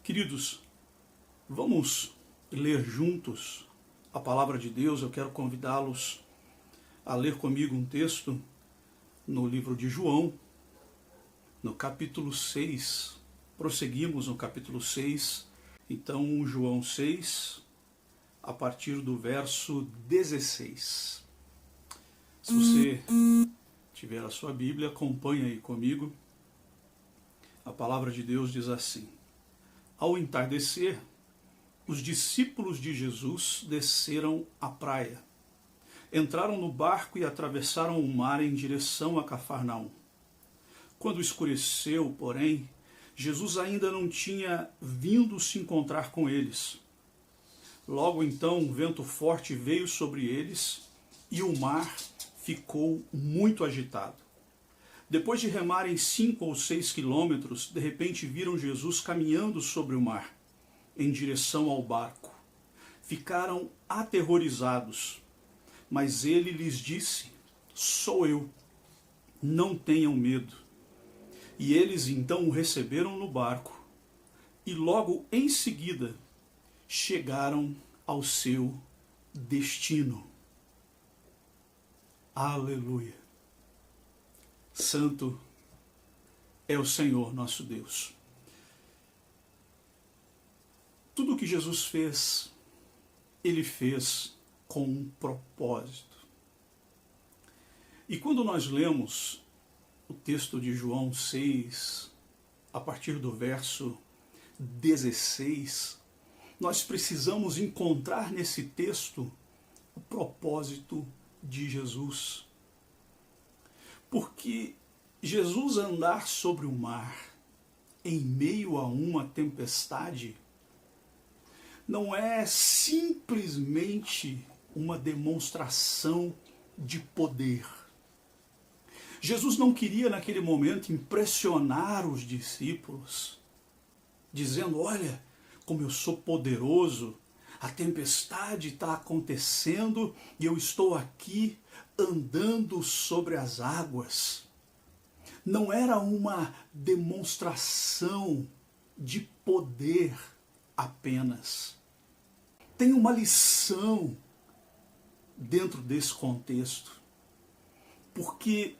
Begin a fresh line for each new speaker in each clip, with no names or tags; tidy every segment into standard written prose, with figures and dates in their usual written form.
Queridos, vamos ler juntos a palavra de Deus. Eu quero convidá-los a ler comigo um texto no livro de João, no capítulo 6. Prosseguimos no capítulo 6. Então, João 6, a partir do verso 16. Se você tiver a sua Bíblia, acompanhe aí comigo. A palavra de Deus diz assim: Ao entardecer, os discípulos de Jesus desceram à praia. Entraram no barco e atravessaram o mar em direção a Cafarnaum. Quando escureceu, porém, Jesus ainda não tinha vindo se encontrar com eles. Logo então, um vento forte veio sobre eles e o mar ficou muito agitado. Depois de remarem 5 ou 6 quilômetros, de repente viram Jesus caminhando sobre o mar, em direção ao barco. Ficaram aterrorizados, mas ele lhes disse: Sou eu, não tenham medo. E eles então o receberam no barco, e logo em seguida chegaram ao seu destino. Aleluia! Santo é o Senhor nosso Deus. Tudo o que Jesus fez, Ele fez com um propósito. E quando nós lemos o texto de João 6, a partir do verso 16, nós precisamos encontrar nesse texto o propósito de Jesus. Porque Jesus andar sobre o mar, em meio a uma tempestade, não é simplesmente uma demonstração de poder. Jesus não queria naquele momento impressionar os discípulos, dizendo: olha como eu sou poderoso, a tempestade está acontecendo e eu estou aqui andando sobre as águas. Não era uma demonstração de poder apenas. Tem uma lição dentro desse contexto. Porque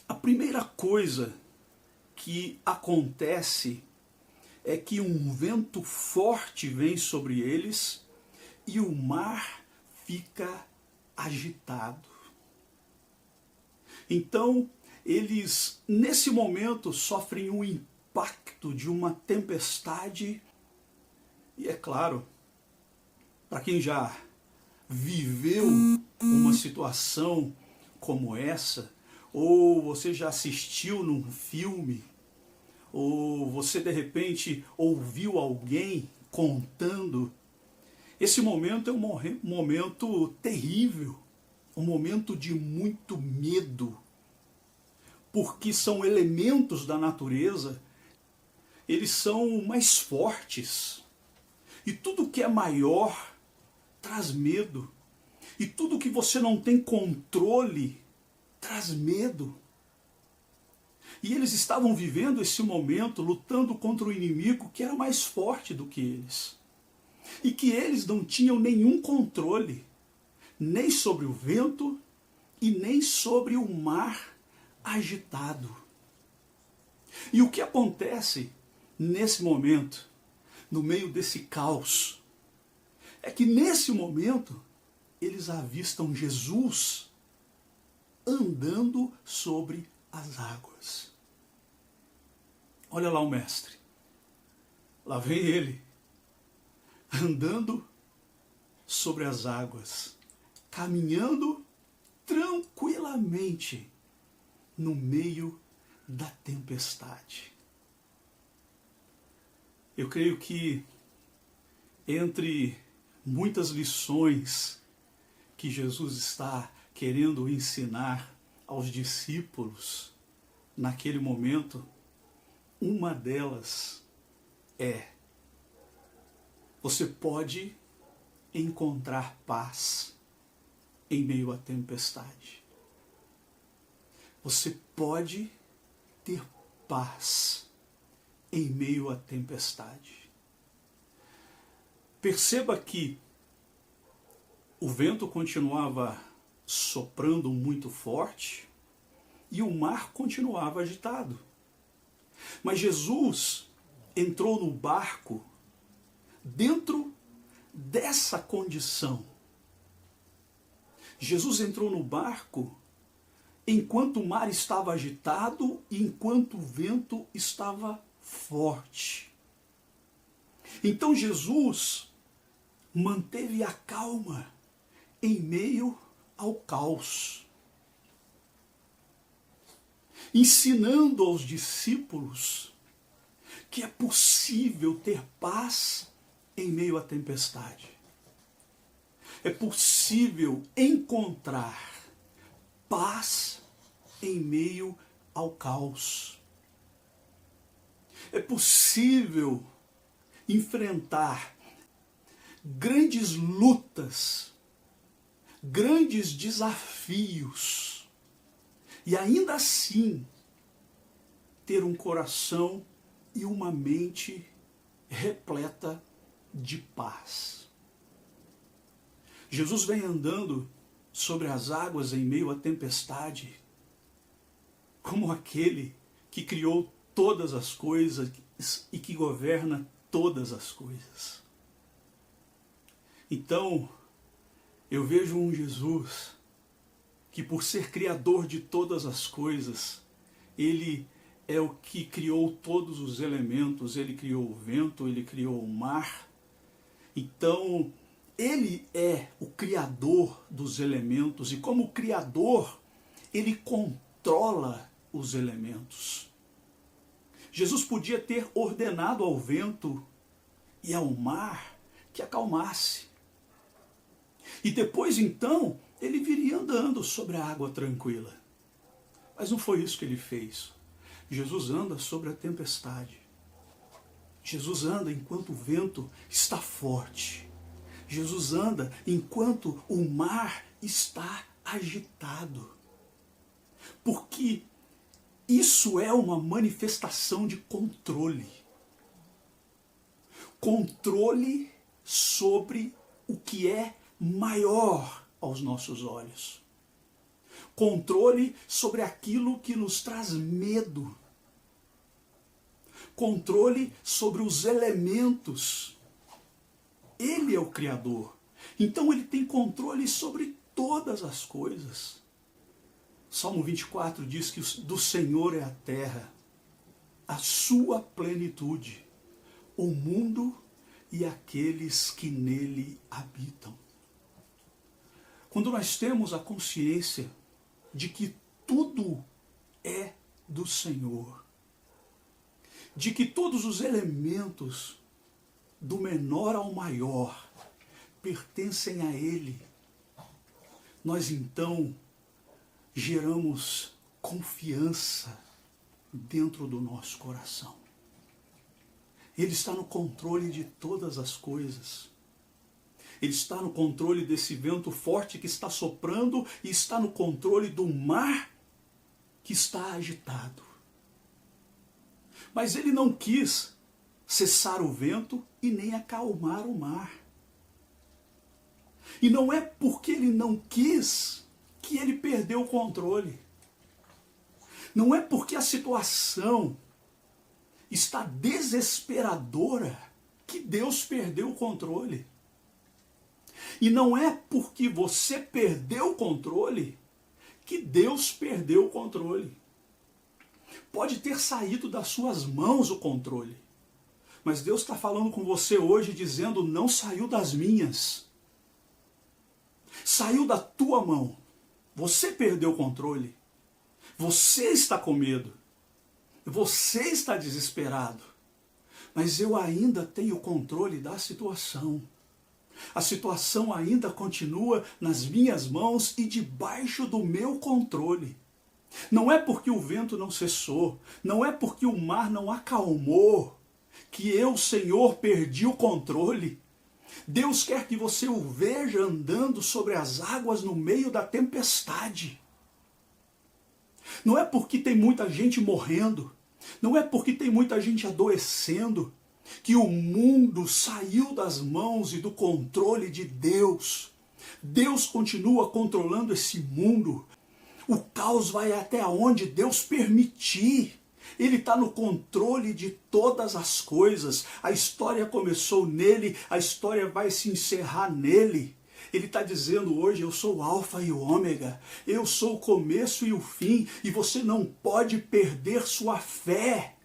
a primeira coisa que acontece é que um vento forte vem sobre eles e o mar fica agitado. Então, eles, nesse momento, sofrem o impacto de uma tempestade. E é claro, para quem já viveu uma situação como essa, ou você já assistiu num filme, ou você de repente ouviu alguém contando, esse momento é um momento terrível, um momento de muito medo, porque são elementos da natureza, eles são mais fortes, e tudo que é maior traz medo, e tudo que você não tem controle traz medo. E eles estavam vivendo esse momento lutando contra o inimigo que era mais forte do que eles. E que eles não tinham nenhum controle, nem sobre o vento e nem sobre o mar agitado. E o que acontece nesse momento, no meio desse caos, é que nesse momento eles avistam Jesus andando sobre as águas. Olha lá o mestre. Lá vem ele, andando sobre as águas, caminhando tranquilamente no meio da tempestade. Eu creio que entre muitas lições que Jesus está querendo ensinar aos discípulos naquele momento, uma delas é: você pode encontrar paz em meio à tempestade. Você pode ter paz em meio à tempestade. Perceba que o vento continuava soprando muito forte e o mar continuava agitado. Mas Jesus entrou no barco dentro dessa condição. Jesus entrou no barco enquanto o mar estava agitado e enquanto o vento estava forte. Então Jesus manteve a calma em meio ao caos, ensinando aos discípulos que é possível ter paz em meio à tempestade. É possível encontrar paz em meio ao caos. É possível enfrentar grandes lutas, grandes desafios e ainda assim ter um coração e uma mente repleta de paz. Jesus vem andando sobre as águas em meio à tempestade, como aquele que criou todas as coisas e que governa todas as coisas. Então, eu vejo um Jesus que, por ser criador de todas as coisas, ele é o que criou todos os elementos, ele criou o vento, ele criou o mar. Então, ele é o criador dos elementos e, como criador, ele controla os elementos. Jesus podia ter ordenado ao vento e ao mar que acalmasse. E depois, então, ele viria andando sobre a água tranquila. Mas não foi isso que ele fez. Jesus anda sobre a tempestade. Jesus anda enquanto o vento está forte. Jesus anda enquanto o mar está agitado. Porque isso é uma manifestação de controle. Controle sobre o que é maior aos nossos olhos. Controle sobre aquilo que nos traz medo. Controle sobre os elementos. Ele é o Criador. Então ele tem controle sobre todas as coisas. Salmo 24 diz que do Senhor é a terra, a sua plenitude, o mundo e aqueles que nele habitam. Quando nós temos a consciência de que tudo é do Senhor, de que todos os elementos, do menor ao maior, pertencem a Ele, nós então geramos confiança dentro do nosso coração. Ele está no controle de todas as coisas. Ele está no controle desse vento forte que está soprando e está no controle do mar que está agitado. Mas ele não quis cessar o vento e nem acalmar o mar. E não é porque ele não quis que ele perdeu o controle. Não é porque a situação está desesperadora que Deus perdeu o controle. E não é porque você perdeu o controle que Deus perdeu o controle. Pode ter saído das suas mãos o controle, mas Deus está falando com você hoje dizendo: não saiu das minhas. Saiu da tua mão. Você perdeu o controle. Você está com medo. Você está desesperado. Mas eu ainda tenho controle da situação. A situação ainda continua nas minhas mãos e debaixo do meu controle. Não é porque o vento não cessou, não é porque o mar não acalmou, que eu, Senhor, perdi o controle. Deus quer que você o veja andando sobre as águas no meio da tempestade. Não é porque tem muita gente morrendo, não é porque tem muita gente adoecendo, que o mundo saiu das mãos e do controle de Deus. Deus continua controlando esse mundo. O caos vai até onde Deus permitir. Ele está no controle de todas as coisas. A história começou nele, a história vai se encerrar nele. Ele está dizendo hoje, eu sou o alfa e o ômega, eu sou o começo e o fim, e você não pode perder sua fé,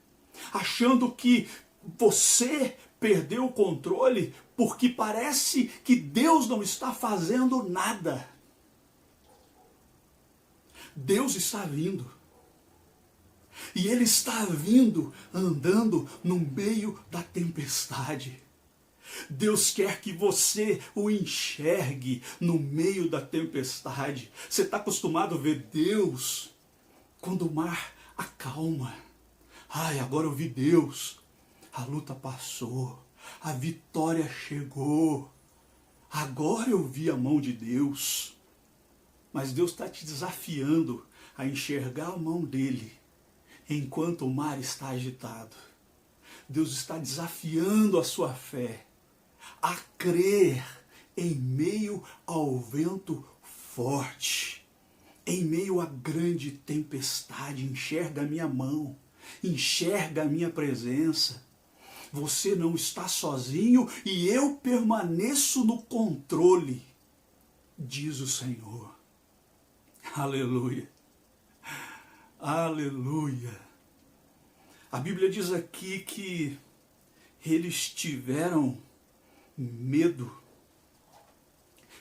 achando que você perdeu o controle porque parece que Deus não está fazendo nada. Deus está vindo. E Ele está vindo andando no meio da tempestade. Deus quer que você o enxergue no meio da tempestade. Você está acostumado a ver Deus quando o mar acalma. Ai, agora eu vi Deus. A luta passou. A vitória chegou. Agora eu vi a mão de Deus. Mas Deus está te desafiando a enxergar a mão dele enquanto o mar está agitado. Deus está desafiando a sua fé a crer em meio ao vento forte, em meio à grande tempestade. Enxerga a minha mão, enxerga a minha presença. Você não está sozinho e eu permaneço no controle, diz o Senhor. Aleluia. Aleluia. A Bíblia diz aqui que eles tiveram medo.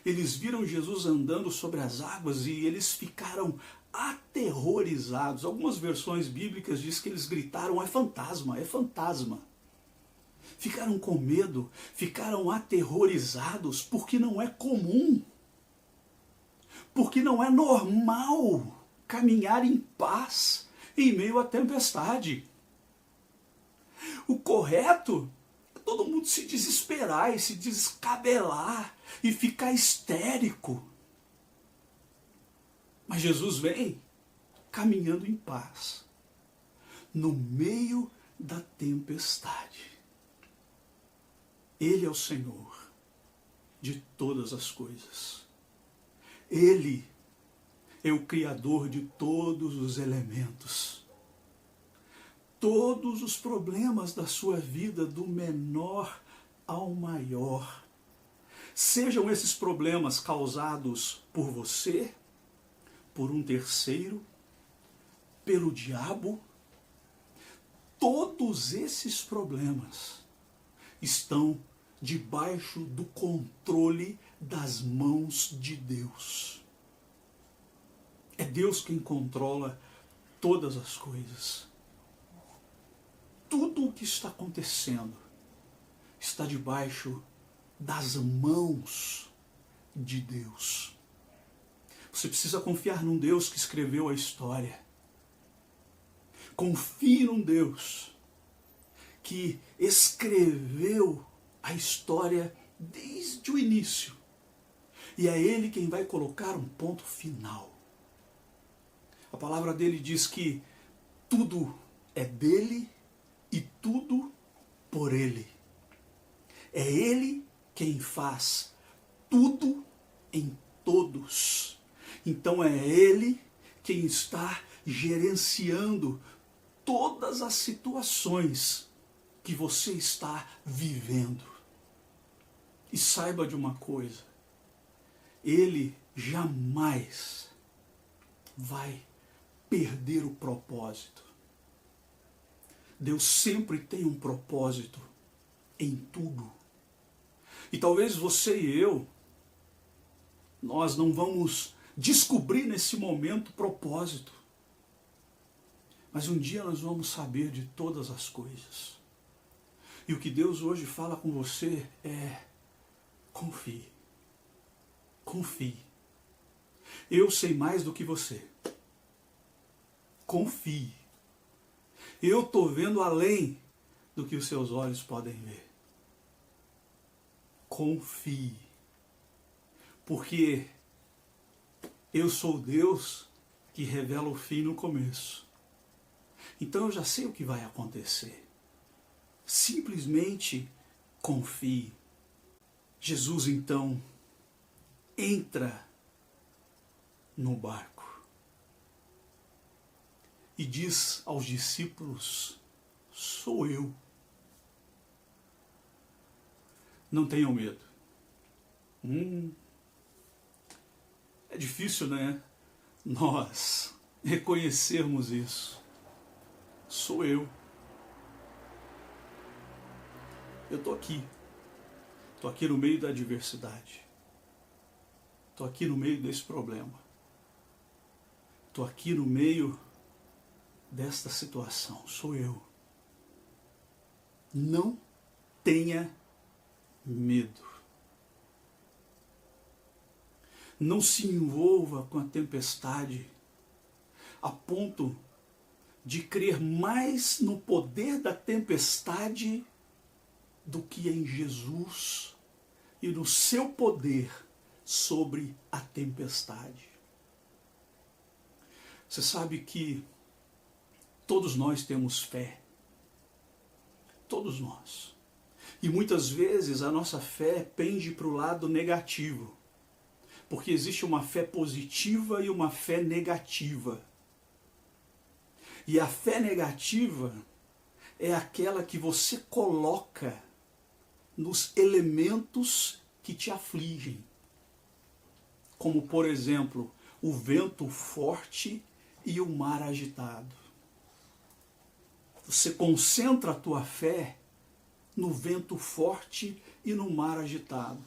Eles viram Jesus andando sobre as águas e eles ficaram aterrorizados. Algumas versões bíblicas dizem que eles gritaram, é fantasma, é fantasma. Ficaram com medo, ficaram aterrorizados, porque não é comum. Porque não é normal caminhar em paz em meio à tempestade. O correto é todo mundo se desesperar e se descabelar e ficar histérico. Mas Jesus vem caminhando em paz no meio da tempestade. Ele é o Senhor de todas as coisas. Ele é o Criador de todos os elementos. Todos os problemas da sua vida, do menor ao maior, sejam esses problemas causados por você, por um terceiro, pelo diabo, todos esses problemas estão debaixo do controle das mãos de Deus. É Deus quem controla todas as coisas. Tudo o que está acontecendo está debaixo das mãos de Deus. Você precisa confiar num Deus que escreveu a história. Confie num Deus que escreveu a história desde o início. E é Ele quem vai colocar um ponto final. A palavra dele diz que tudo é dele e tudo por ele. É Ele quem faz tudo em todos. Então é Ele quem está gerenciando todas as situações que você está vivendo. E saiba de uma coisa, Ele jamais vai perder o propósito. Deus sempre tem um propósito em tudo. E talvez você e eu, nós não vamos descobrir nesse momento propósito. Mas um dia nós vamos saber de todas as coisas. E o que Deus hoje fala com você é: confie. Confie. Eu sei mais do que você. Confie. Eu estou vendo além do que os seus olhos podem ver. Confie. Porque eu sou Deus que revela o fim no começo. Então eu já sei o que vai acontecer. Se simplesmente confie. Jesus então entra no barco e diz aos discípulos: sou eu. Não tenham medo. É difícil, né? Nós reconhecermos isso. Sou eu. Eu estou aqui. Estou aqui no meio da adversidade. Estou aqui no meio desse problema. Estou aqui no meio desta situação. Sou eu. Não tenha medo. Não se envolva com a tempestade a ponto de crer mais no poder da tempestade do que em Jesus e no seu poder sobre a tempestade. Você sabe que todos nós temos fé. Todos nós. E muitas vezes a nossa fé pende para o lado negativo. Porque existe uma fé positiva e uma fé negativa. E a fé negativa é aquela que você coloca nos elementos que te afligem. Como, por exemplo, o vento forte e o mar agitado. Você concentra a tua fé no vento forte e no mar agitado.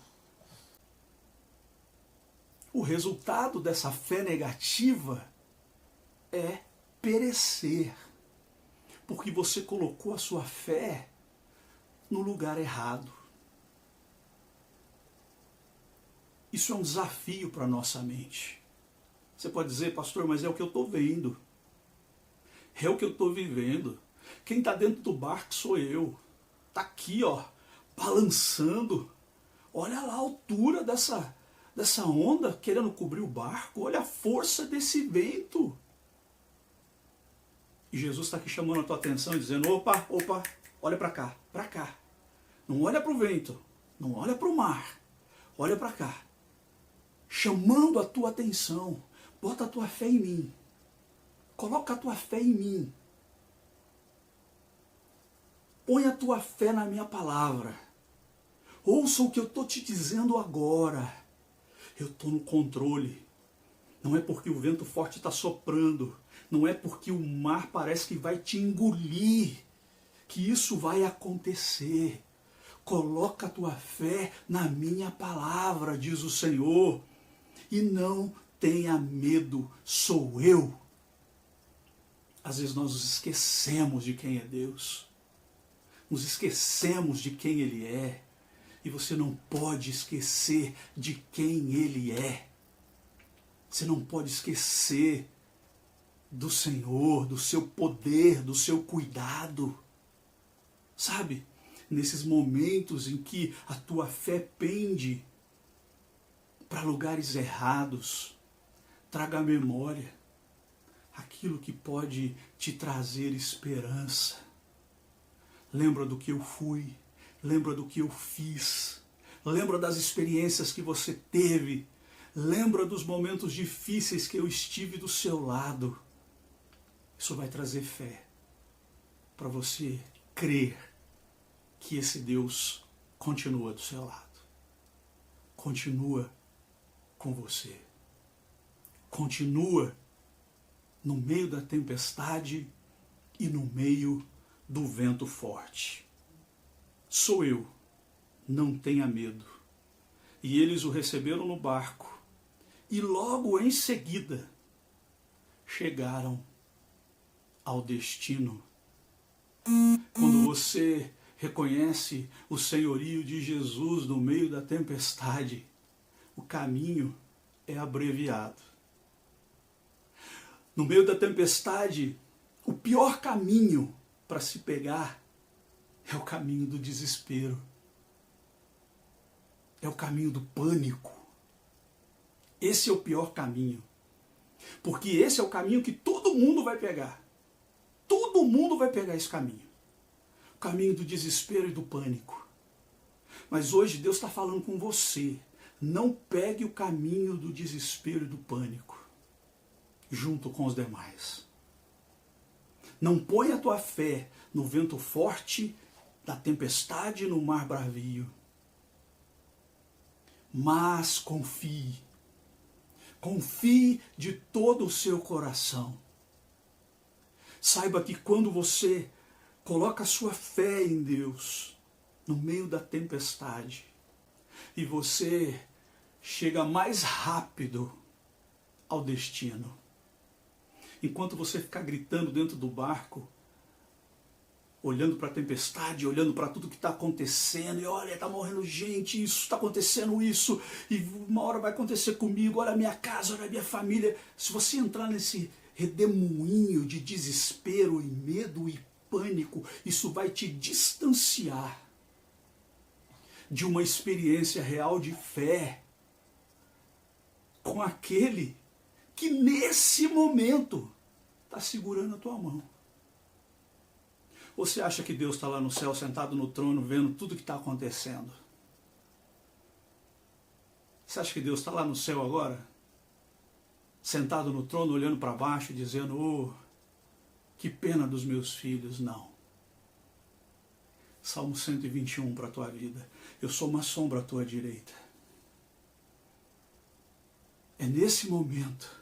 O resultado dessa fé negativa é perecer, porque você colocou a sua fé no lugar errado. Isso é um desafio para a nossa mente. Você pode dizer: pastor, mas é o que eu estou vendo. É o que eu estou vivendo. Quem está dentro do barco sou eu. Está aqui, ó, balançando. Olha lá a altura dessa onda querendo cobrir o barco. Olha a força desse vento. E Jesus está aqui chamando a tua atenção e dizendo: opa, olha para cá, para cá. Não olha para o vento, não olha para o mar, olha para cá. Chamando a tua atenção. Bota a tua fé em mim. Coloca a tua fé em mim. Põe a tua fé na minha palavra. Ouça o que eu estou te dizendo agora. Eu estou no controle. Não é porque o vento forte está soprando. Não é porque o mar parece que vai te engolir que isso vai acontecer. Coloca a tua fé na minha palavra, diz o Senhor. E não tenha medo, sou eu. Às vezes nós nos esquecemos de quem é Deus. Nos esquecemos de quem Ele é. E você não pode esquecer de quem Ele é. Você não pode esquecer do Senhor, do seu poder, do seu cuidado. Sabe? Nesses momentos em que a tua fé pende para lugares errados, traga à memória aquilo que pode te trazer esperança. Lembra do que eu fui, lembra do que eu fiz, lembra das experiências que você teve, lembra dos momentos difíceis que eu estive do seu lado. Isso vai trazer fé para você crer que esse Deus continua do seu lado, continua com você, continua no meio da tempestade e no meio do vento forte. Sou eu, não tenha medo. E eles o receberam no barco e logo em seguida chegaram ao destino. Quando você reconhece o senhorio de Jesus no meio da tempestade, o caminho é abreviado. No meio da tempestade, o pior caminho para se pegar é o caminho do desespero. É o caminho do pânico. Esse é o pior caminho. Porque esse é o caminho que todo mundo vai pegar. Todo mundo vai pegar esse caminho. caminho do desespero e do pânico. Mas hoje Deus está falando com você. Não pegue o caminho do desespero e do pânico junto com os demais. Não ponha a tua fé no vento forte da tempestade e no mar bravio. Mas confie. Confie de todo o seu coração. Saiba que quando você coloca a sua fé em Deus, no meio da tempestade, e você chega mais rápido ao destino. Enquanto você ficar gritando dentro do barco, olhando para a tempestade, olhando para tudo que está acontecendo, e olha, está morrendo gente, isso está acontecendo isso, e uma hora vai acontecer comigo, olha a minha casa, olha a minha família. Se você entrar nesse redemoinho de desespero e medo e pânico, isso vai te distanciar de uma experiência real de fé com aquele que nesse momento está segurando a tua mão. Você acha que Deus está lá no céu, sentado no trono, vendo tudo que está acontecendo? Você acha que Deus está lá no céu agora? Sentado no trono, olhando para baixo, dizendo, oh, que pena dos meus filhos. Não. Salmo 121 para a tua vida. Eu sou uma sombra à tua direita. É nesse momento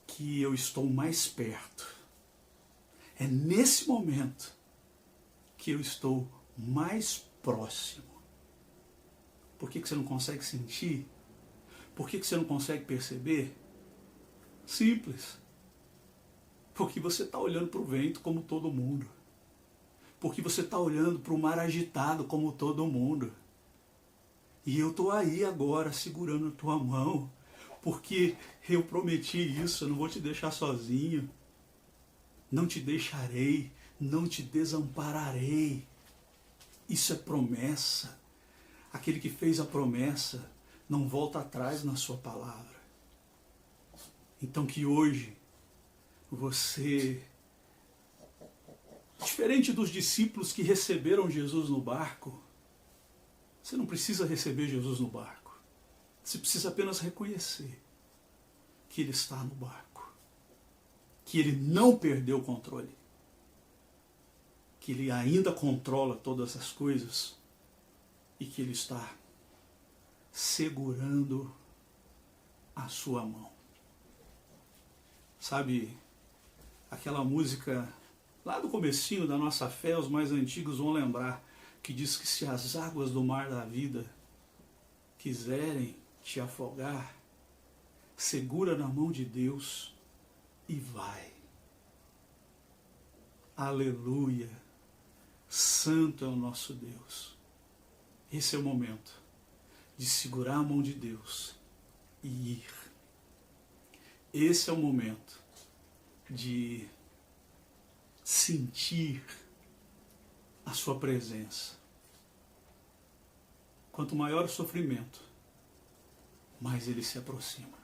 que eu estou mais perto. É nesse momento que eu estou mais próximo. Por que você não consegue sentir? Por que você não consegue perceber? Simples. Porque você está olhando para o vento como todo mundo. Porque você está olhando para o mar agitado como todo mundo. E eu estou aí agora segurando a tua mão. Porque eu prometi isso, eu não vou te deixar sozinho. Não te deixarei, não te desampararei. Isso é promessa. Aquele que fez a promessa não volta atrás na sua palavra. Então que hoje você, diferente dos discípulos que receberam Jesus no barco, você não precisa receber Jesus no barco. Você precisa apenas reconhecer que Ele está no barco. Que Ele não perdeu o controle. Que Ele ainda controla todas as coisas. E que Ele está segurando a sua mão. Sabe, aquela música lá do comecinho da nossa fé, os mais antigos vão lembrar, que diz que se as águas do mar da vida quiserem te afogar, segura na mão de Deus e vai. Aleluia! Santo é o nosso Deus. Esse é o momento de segurar a mão de Deus e ir. Esse é o momento de sentir a sua presença. Quanto maior o sofrimento, mais ele se aproxima.